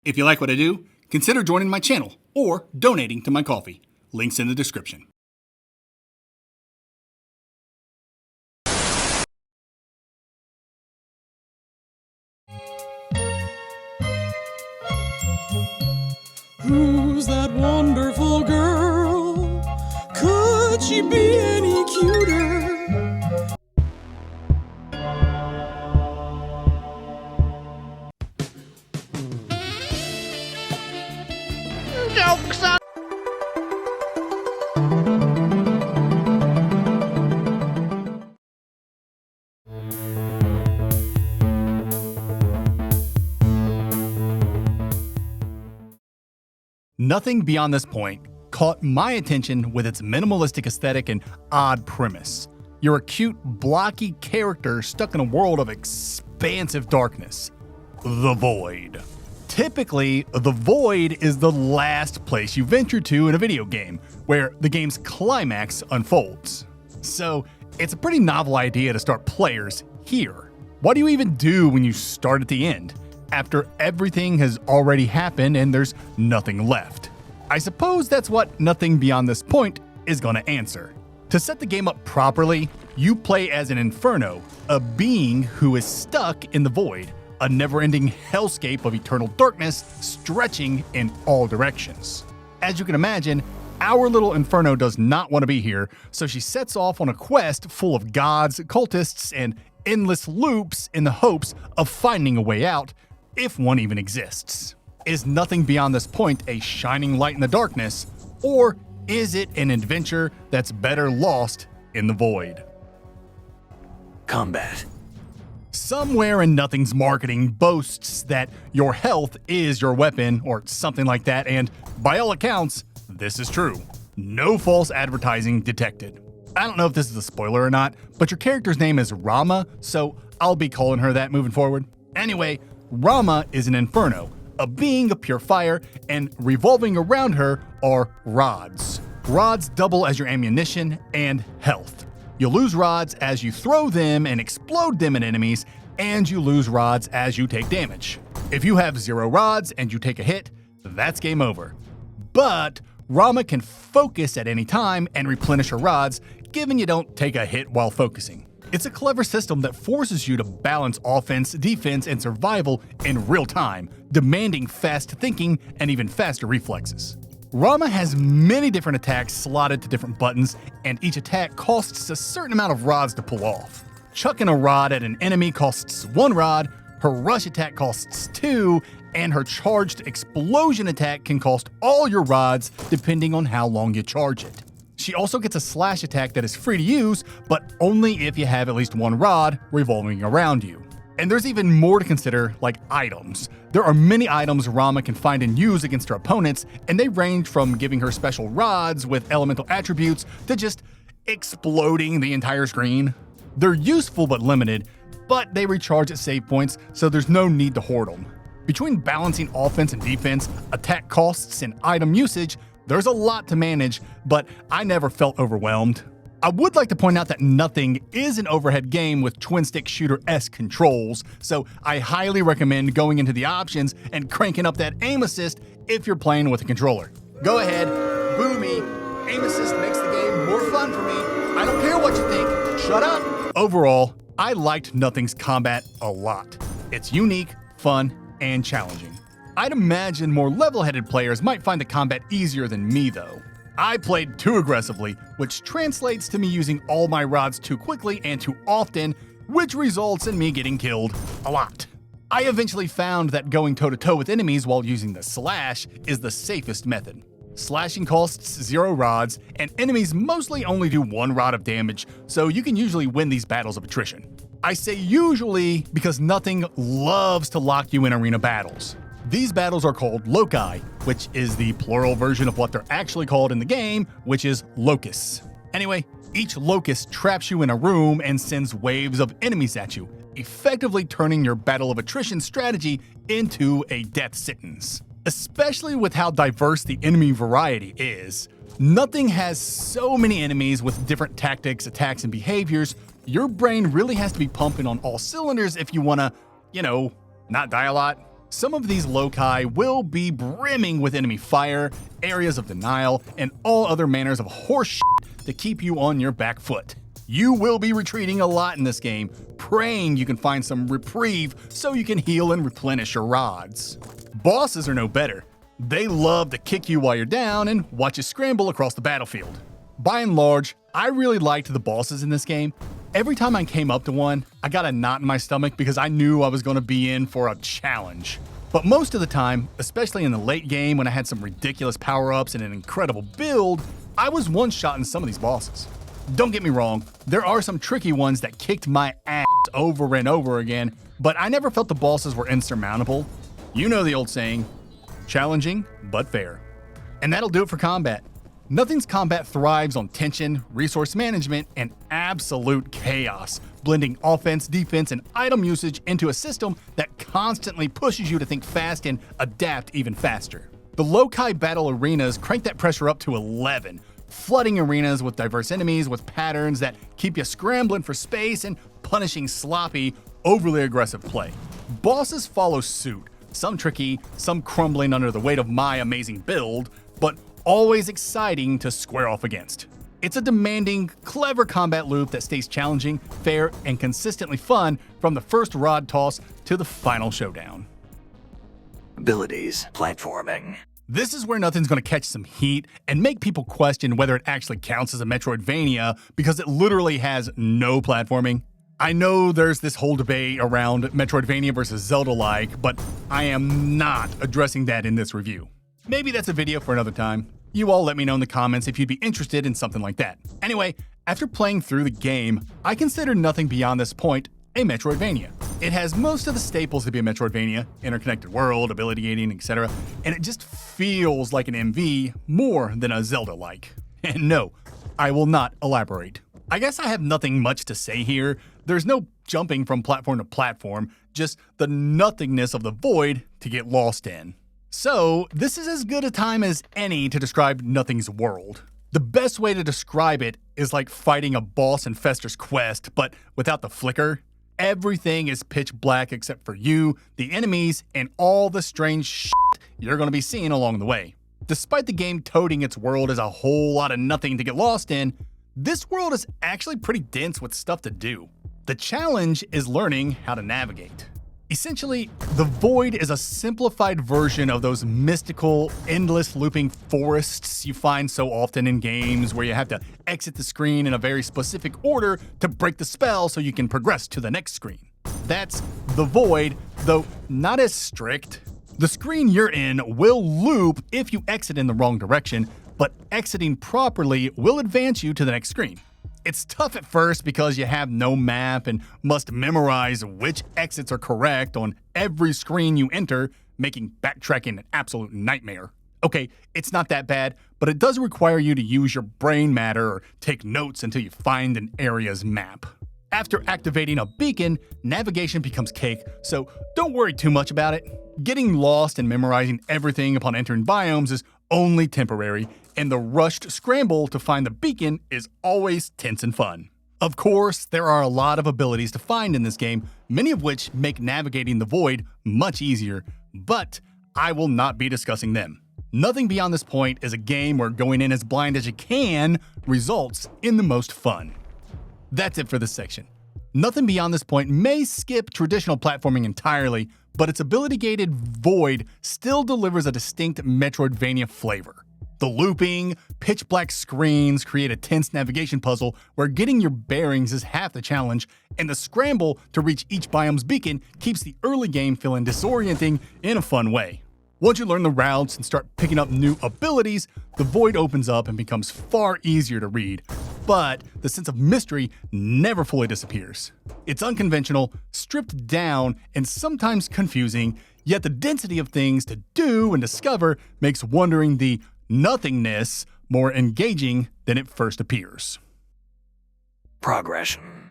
If you like what I do, consider joining my channel or donating to my coffee. Links in the description. Who's that wonderful girl? Could she be any cuter? Jokes on. Nothing beyond this point caught my attention with its minimalistic aesthetic and odd premise. You're a cute, blocky character stuck in a world of expansive darkness. The Void. Typically, the Void is the last place you venture to in a video game, where the game's climax unfolds. So, it's a pretty novel idea to start players here. What do you even do when you start at the end, after everything has already happened and there's nothing left? I suppose that's what Nothing Beyond This Point is going to answer. To set the game up properly, you play as an Inferno, a being who is stuck in the Void, a never-ending hellscape of eternal darkness stretching in all directions. As you can imagine, our little Inferno does not want to be here, so she sets off on a quest full of gods, cultists, and endless loops in the hopes of finding a way out, if one even exists. Is Nothing Beyond This Point a shining light in the darkness, or is it an adventure that's better lost in the void? Combat. Somewhere in Nothing's marketing boasts that your health is your weapon or something like that, and by all accounts, this is true. No false advertising detected. I don't know if this is a spoiler or not, but your character's name is Rama, so I'll be calling her that moving forward. Anyway, Rama is an Inferno, a being of pure fire, and revolving around her are rods. Rods double as your ammunition and health. You lose rods as you throw them and explode them at enemies, and you lose rods as you take damage. If you have 0 rods and you take a hit, that's game over. But Rama can focus at any time and replenish her rods, given you don't take a hit while focusing. It's a clever system that forces you to balance offense, defense, and survival in real time, demanding fast thinking and even faster reflexes. Rama has many different attacks slotted to different buttons, and each attack costs a certain amount of rods to pull off. Chucking a rod at an enemy costs 1 rod, her rush attack costs 2, and her charged explosion attack can cost all your rods depending on how long you charge it. She also gets a slash attack that is free to use, but only if you have at least 1 rod revolving around you. And there's even more to consider, like items. There are many items Rama can find and use against her opponents, and they range from giving her special rods with elemental attributes to just exploding the entire screen. They're useful but limited, but they recharge at save points, so there's no need to hoard them. Between balancing offense and defense, attack costs, and item usage, there's a lot to manage, but I never felt overwhelmed. I would like to point out that Nothing is an overhead game with twin-stick shooter-esque controls, so I highly recommend going into the options and cranking up that aim assist if you're playing with a controller. Go ahead, boo me. Aim assist makes the game more fun for me. I don't care what you think. Shut up. Overall, I liked Nothing's combat a lot. It's unique, fun, and challenging. I'd imagine more level-headed players might find the combat easier than me, though. I played too aggressively, which translates to me using all my rods too quickly and too often, which results in me getting killed a lot. I eventually found that going toe-to-toe with enemies while using the slash is the safest method. Slashing costs 0 rods, and enemies mostly only do 1 rod of damage, so you can usually win these battles of attrition. I say usually because Nothing loves to lock you in arena battles. These battles are called loci, which is the plural version of what they're actually called in the game, which is locusts. Anyway, each locust traps you in a room and sends waves of enemies at you, effectively turning your battle of attrition strategy into a death sentence. Especially with how diverse the enemy variety is. Nothing has so many enemies with different tactics, attacks, and behaviors. Your brain really has to be pumping on all cylinders if you wanna, not die a lot. Some of these loci will be brimming with enemy fire, areas of denial, and all other manners of horse shit to keep you on your back foot. You will be retreating a lot in this game, praying you can find some reprieve so you can heal and replenish your rods. Bosses are no better. They love to kick you while you're down and watch you scramble across the battlefield. By and large, I really liked the bosses in this game. Every time I came up to one, I got a knot in my stomach because I knew I was going to be in for a challenge. But most of the time, especially in the late game when I had some ridiculous power-ups and an incredible build, I was one-shotting some of these bosses. Don't get me wrong, there are some tricky ones that kicked my ass over and over again, but I never felt the bosses were insurmountable. You know the old saying, challenging but fair. And that'll do it for combat. Nothing's combat thrives on tension, resource management, and absolute chaos, blending offense, defense, and item usage into a system that constantly pushes you to think fast and adapt even faster. The loci battle arenas crank that pressure up to 11, flooding arenas with diverse enemies with patterns that keep you scrambling for space and punishing sloppy, overly aggressive play. Bosses follow suit, some tricky, some crumbling under the weight of my amazing build, but always exciting to square off against. It's a demanding, clever combat loop that stays challenging, fair, and consistently fun from the first rod toss to the final showdown. Abilities, platforming. This is where nothing's going to catch some heat and make people question whether it actually counts as a Metroidvania because it literally has no platforming. I know there's this whole debate around Metroidvania versus Zelda-like, but I am not addressing that in this review. Maybe that's a video for another time. You all let me know in the comments if you'd be interested in something like that. Anyway, after playing through the game, I consider nothing beyond this point a Metroidvania. It has most of the staples to be a Metroidvania, interconnected world, ability gating, etc., and it just feels like an MV more than a Zelda-like. And no, I will not elaborate. I guess I have nothing much to say here. There's no jumping from platform to platform, just the nothingness of the void to get lost in. So, this is as good a time as any to describe Nothing's world. The best way to describe it is like fighting a boss in Fester's Quest, but without the flicker. Everything is pitch black except for you, the enemies, and all the strange shit you're going to be seeing along the way. Despite the game toting its world as a whole lot of nothing to get lost in, this world is actually pretty dense with stuff to do. The challenge is learning how to navigate. Essentially, the void is a simplified version of those mystical, endless looping forests you find so often in games where you have to exit the screen in a very specific order to break the spell so you can progress to the next screen. That's the void, though not as strict. The screen you're in will loop if you exit in the wrong direction, but exiting properly will advance you to the next screen. It's tough at first because you have no map and must memorize which exits are correct on every screen you enter, making backtracking an absolute nightmare. Okay, it's not that bad, but it does require you to use your brain matter or take notes until you find an area's map. After activating a beacon, navigation becomes cake, so don't worry too much about it. Getting lost and memorizing everything upon entering biomes is only temporary, and the rushed scramble to find the beacon is always tense and fun. Of course, there are a lot of abilities to find in this game, many of which make navigating the void much easier, but I will not be discussing them. Nothing beyond this point is a game where going in as blind as you can results in the most fun. That's it for this section. Nothing beyond this point may skip traditional platforming entirely, but its ability-gated void still delivers a distinct Metroidvania flavor. The looping, pitch-black screens create a tense navigation puzzle where getting your bearings is half the challenge, and the scramble to reach each biome's beacon keeps the early game feeling disorienting in a fun way. Once you learn the routes and start picking up new abilities, the void opens up and becomes far easier to read, but the sense of mystery never fully disappears. It's unconventional, stripped down, and sometimes confusing, yet the density of things to do and discover makes wandering the nothingness more engaging than it first appears. Progression.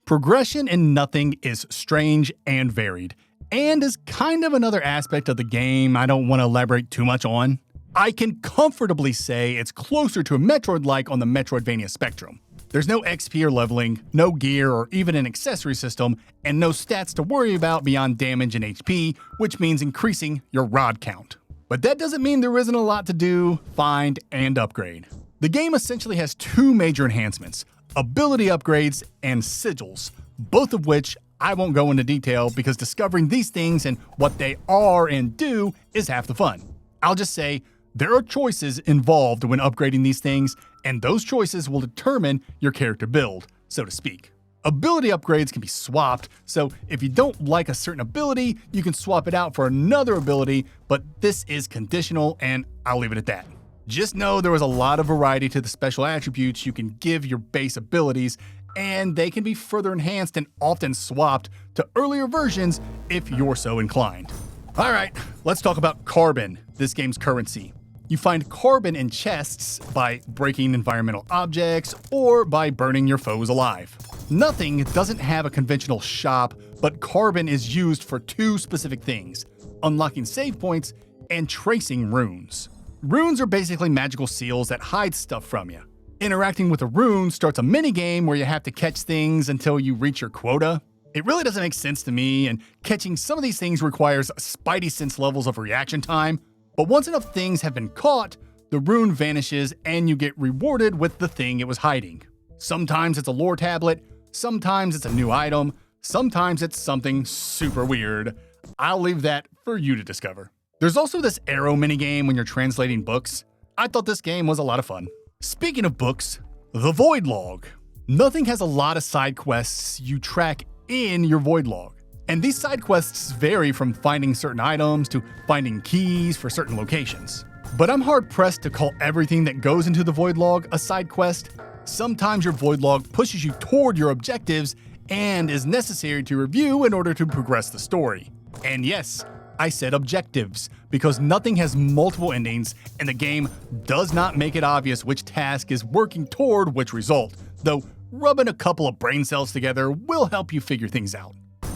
Progression in Nothing is strange and varied, and is kind of another aspect of the game I don't want to elaborate too much on. I can comfortably say it's closer to a Metroid-like on the Metroidvania spectrum. There's no XP or leveling, no gear or even an accessory system, and no stats to worry about beyond damage and HP, which means increasing your rod count. But that doesn't mean there isn't a lot to do, find, and upgrade. The game essentially has two major enhancements: ability upgrades and sigils, both of which I won't go into detail because discovering these things and what they are and do is half the fun. I'll just say there are choices involved when upgrading these things, and those choices will determine your character build, so to speak. Ability upgrades can be swapped, so if you don't like a certain ability, you can swap it out for another ability, but this is conditional and I'll leave it at that. Just know there is a lot of variety to the special attributes you can give your base abilities, and they can be further enhanced and often swapped to earlier versions if you're so inclined. Alright, let's talk about carbon, this game's currency. You find carbon in chests by breaking environmental objects or by burning your foes alive. Nothing doesn't have a conventional shop, but carbon is used for two specific things: unlocking save points and tracing runes. Runes are basically magical seals that hide stuff from you. Interacting with a rune starts a minigame where you have to catch things until you reach your quota. It really doesn't make sense to me, and catching some of these things requires spidey sense levels of reaction time. But once enough things have been caught, the rune vanishes and you get rewarded with the thing it was hiding. Sometimes it's a lore tablet, sometimes it's a new item, sometimes it's something super weird. I'll leave that for you to discover. There's also this arrow minigame when you're translating books. I thought this game was a lot of fun. Speaking of books, the Void Log. Nothing has a lot of side quests you track in your Void Log. And these side quests vary from finding certain items to finding keys for certain locations. But I'm hard pressed to call everything that goes into the Void Log a side quest. Sometimes your Void Log pushes you toward your objectives and is necessary to review in order to progress the story. And yes, I said objectives, because nothing has multiple endings and the game does not make it obvious which task is working toward which result, though rubbing a couple of brain cells together will help you figure things out.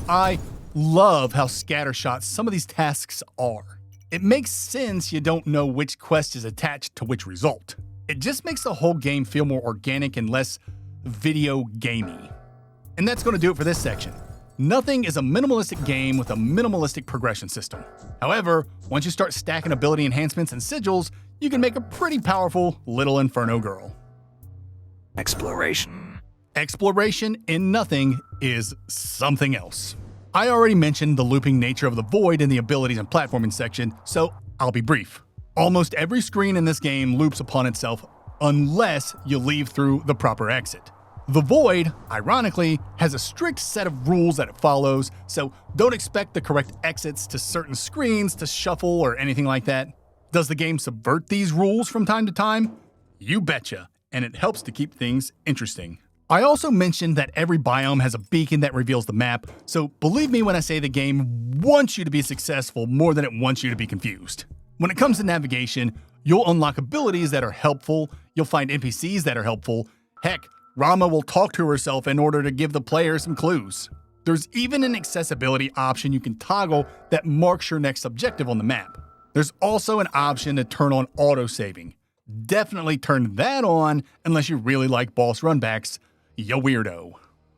I love how scattershot some of these tasks are. It makes sense you don't know which quest is attached to which result. It just makes the whole game feel more organic and less video gamey. And that's going to do it for this section. Nothing is a minimalistic game with a minimalistic progression system. However, once you start stacking ability enhancements and sigils, you can make a pretty powerful little inferno girl. Exploration. Exploration in Nothing is something else. I already mentioned the looping nature of the void in the abilities and platforming section, so I'll be brief. Almost every screen in this game loops upon itself unless you leave through the proper exit. The void, ironically, has a strict set of rules that it follows, so don't expect the correct exits to certain screens to shuffle or anything like that. Does the game subvert these rules from time to time? You betcha, and it helps to keep things interesting. I also mentioned that every biome has a beacon that reveals the map, so believe me when I say the game wants you to be successful more than it wants you to be confused. When it comes to navigation, you'll unlock abilities that are helpful, you'll find NPCs that are helpful. Heck, Rama will talk to herself in order to give the player some clues. There's even an accessibility option you can toggle that marks your next objective on the map. There's also an option to turn on auto-saving. Definitely turn that on unless you really like boss runbacks, you weirdo.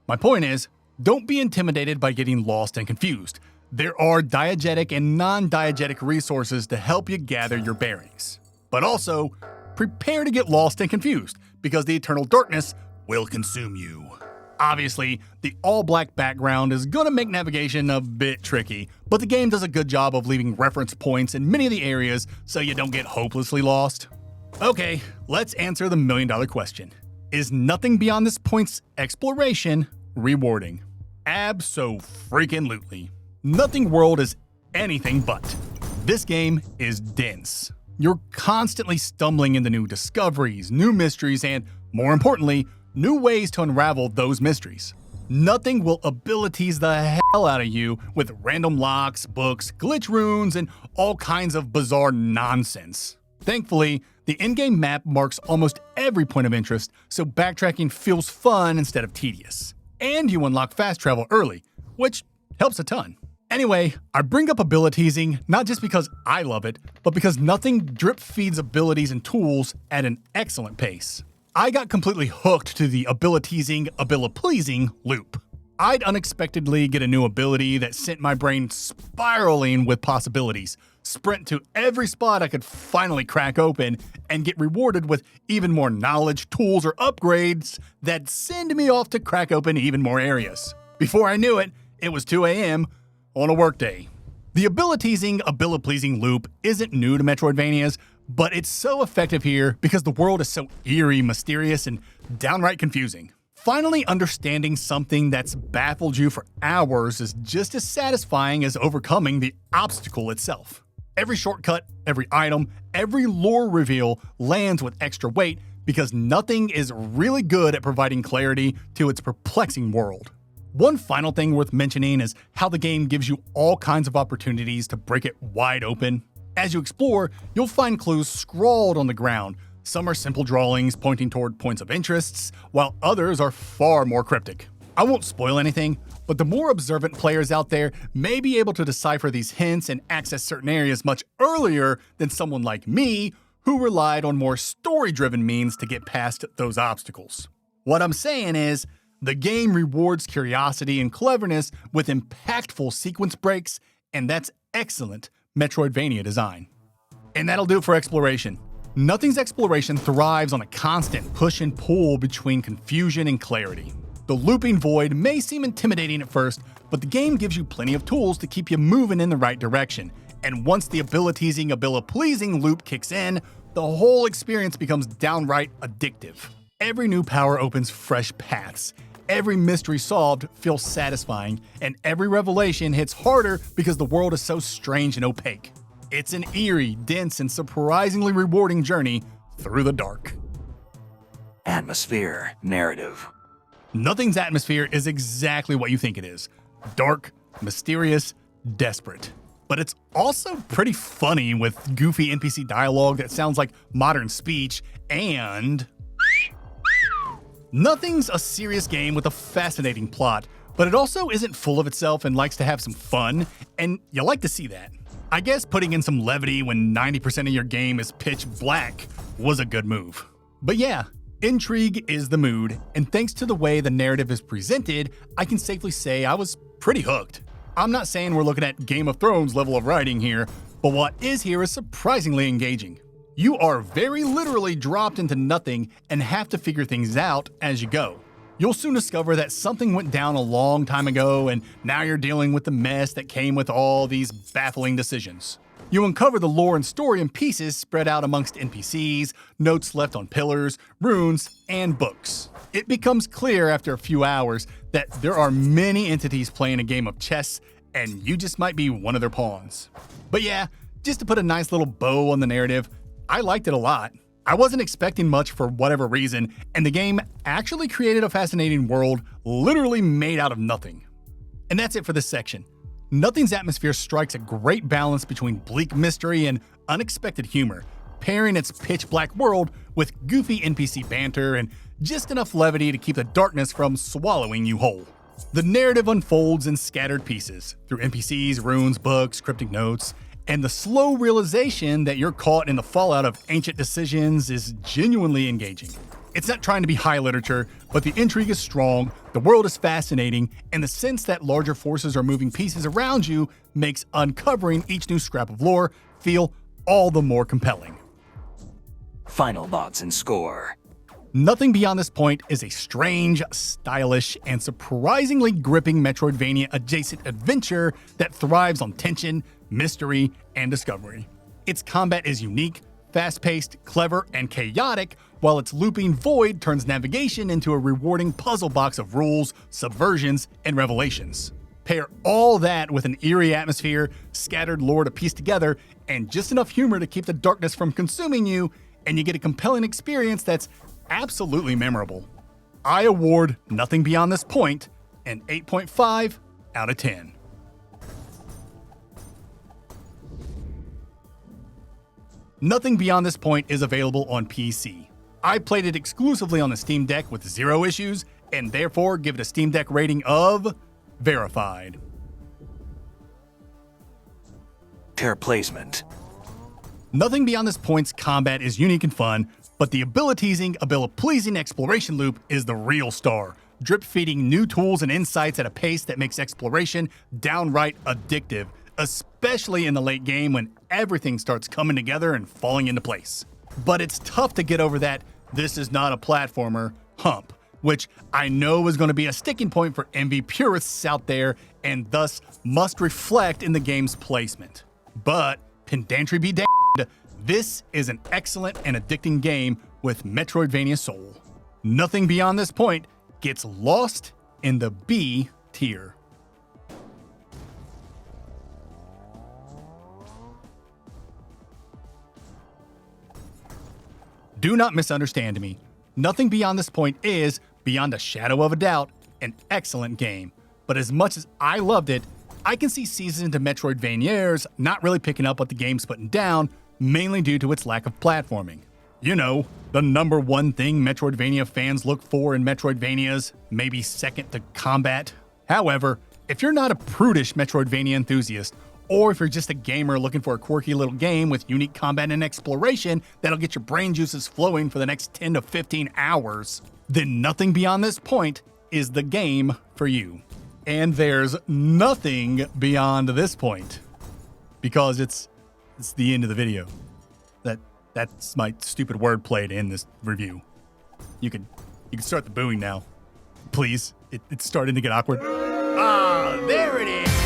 My point is, don't be intimidated by getting lost and confused. There are diegetic and non-diegetic resources to help you gather your bearings. But also, prepare to get lost and confused, because the eternal darkness will consume you. Obviously, the all-black background is gonna make navigation a bit tricky, but the game does a good job of leaving reference points in many of the areas so you don't get hopelessly lost. Okay, let's answer the million-dollar question. Is nothing beyond this point's exploration rewarding? Abso-freaking-lutely. Nothing World is anything but. This game is dense. You're constantly stumbling into new discoveries, new mysteries, and, more importantly, new ways to unravel those mysteries. Nothing will abilities the hell out of you with random locks, books, glitch runes, and all kinds of bizarre nonsense. Thankfully, the in-game map marks almost every point of interest, so backtracking feels fun instead of tedious. And you unlock fast travel early, which helps a ton. Anyway, I bring up abilitiesing not just because I love it, but because Nothing drip feeds abilities and tools at an excellent pace. I got completely hooked to the ability-teasing, ability-pleasing loop. I'd unexpectedly get a new ability that sent my brain spiraling with possibilities, sprint to every spot I could finally crack open, and get rewarded with even more knowledge, tools, or upgrades that send me off to crack open even more areas. Before I knew it, it was 2 a.m. on a workday. The ability-teasing, ability-pleasing loop isn't new to Metroidvanias, but it's so effective here because the world is so eerie, mysterious, and downright confusing. Finally understanding something that's baffled you for hours is just as satisfying as overcoming the obstacle itself. Every shortcut, every item, every lore reveal lands with extra weight because nothing is really good at providing clarity to its perplexing world. One final thing worth mentioning is how the game gives you all kinds of opportunities to break it wide open. As you explore, you'll find clues scrawled on the ground. Some are simple drawings pointing toward points of interests, while others are far more cryptic. I won't spoil anything, but the more observant players out there may be able to decipher these hints and access certain areas much earlier than someone like me, who relied on more story-driven means to get past those obstacles. What I'm saying is, the game rewards curiosity and cleverness with impactful sequence breaks, and that's excellent Metroidvania design. And that'll do it for exploration. Nothing's exploration thrives on a constant push and pull between confusion and clarity. The looping void may seem intimidating at first, but the game gives you plenty of tools to keep you moving in the right direction. And once the ability-teasing, ability-pleasing loop kicks in, the whole experience becomes downright addictive. Every new power opens fresh paths. Every mystery solved feels satisfying, and every revelation hits harder because the world is so strange and opaque. It's an eerie, dense, and surprisingly rewarding journey through the dark. Atmosphere. Narrative. Nothing's atmosphere is exactly what you think it is. Dark, mysterious, desperate. But it's also pretty funny with goofy NPC dialogue that sounds like modern speech, and Nothing's a serious game with a fascinating plot, but it also isn't full of itself and likes to have some fun, and you like to see that. I guess putting in some levity when 90% of your game is pitch black was a good move. But yeah, intrigue is the mood, and thanks to the way the narrative is presented, I can safely say I was pretty hooked. I'm not saying we're looking at Game of Thrones level of writing here, but what is here is surprisingly engaging. You are very literally dropped into nothing and have to figure things out as you go. You'll soon discover that something went down a long time ago, and now you're dealing with the mess that came with all these baffling decisions. You uncover the lore and story in pieces spread out amongst NPCs, notes left on pillars, runes, and books. It becomes clear after a few hours that there are many entities playing a game of chess, and you just might be one of their pawns. But yeah, just to put a nice little bow on the narrative, I liked it a lot. I wasn't expecting much for whatever reason, and the game actually created a fascinating world literally made out of nothing. And that's it for this section. Nothing's atmosphere strikes a great balance between bleak mystery and unexpected humor, pairing its pitch black world with goofy NPC banter and just enough levity to keep the darkness from swallowing you whole. The narrative unfolds in scattered pieces, through NPCs, runes, books, cryptic notes, and the slow realization that you're caught in the fallout of ancient decisions is genuinely engaging. It's not trying to be high literature, but the intrigue is strong, the world is fascinating, and the sense that larger forces are moving pieces around you makes uncovering each new scrap of lore feel all the more compelling. Final thoughts and score. Nothing beyond this point is a strange, stylish, and surprisingly gripping Metroidvania-adjacent adventure that thrives on tension, mystery, and discovery. Its combat is unique, fast-paced, clever, and chaotic, while its looping void turns navigation into a rewarding puzzle box of rules, subversions, and revelations. Pair all that with an eerie atmosphere, scattered lore to piece together, and just enough humor to keep the darkness from consuming you, and you get a compelling experience that's absolutely memorable. I award Nothing Beyond This Point an 8.5 out of 10. Nothing Beyond This Point is available on PC. I played it exclusively on the Steam Deck with zero issues, and therefore give it a Steam Deck rating of verified. Pair placement. Nothing Beyond This Point's combat is unique and fun, But the ability-pleasing exploration loop is the real star, drip-feeding new tools and insights at a pace that makes exploration downright addictive, especially in the late game when everything starts coming together and falling into place. But it's tough to get over that "this is not a platformer" hump, which I know is going to be a sticking point for MV purists out there and thus must reflect in the game's placement. But pedantry be damned, this is an excellent and addicting game with Metroidvania soul. Nothing beyond this point gets lost in the B tier. Do not misunderstand me. Nothing beyond this point is, beyond a shadow of a doubt, an excellent game. But as much as I loved it, I can see seasoned Metroidvaniers not really picking up what the game's putting down, mainly due to its lack of platforming. You know, the number one thing Metroidvania fans look for in Metroidvanias, maybe second to combat. However, if you're not a prudish Metroidvania enthusiast, or if you're just a gamer looking for a quirky little game with unique combat and exploration that'll get your brain juices flowing for the next 10 to 15 hours, then Nothing Beyond This Point is the game for you. And there's nothing beyond this point, because it's the end of the video. That's my stupid wordplay to end this review. You can start the booing now. Please. It's starting to get awkward. Ah, there it is.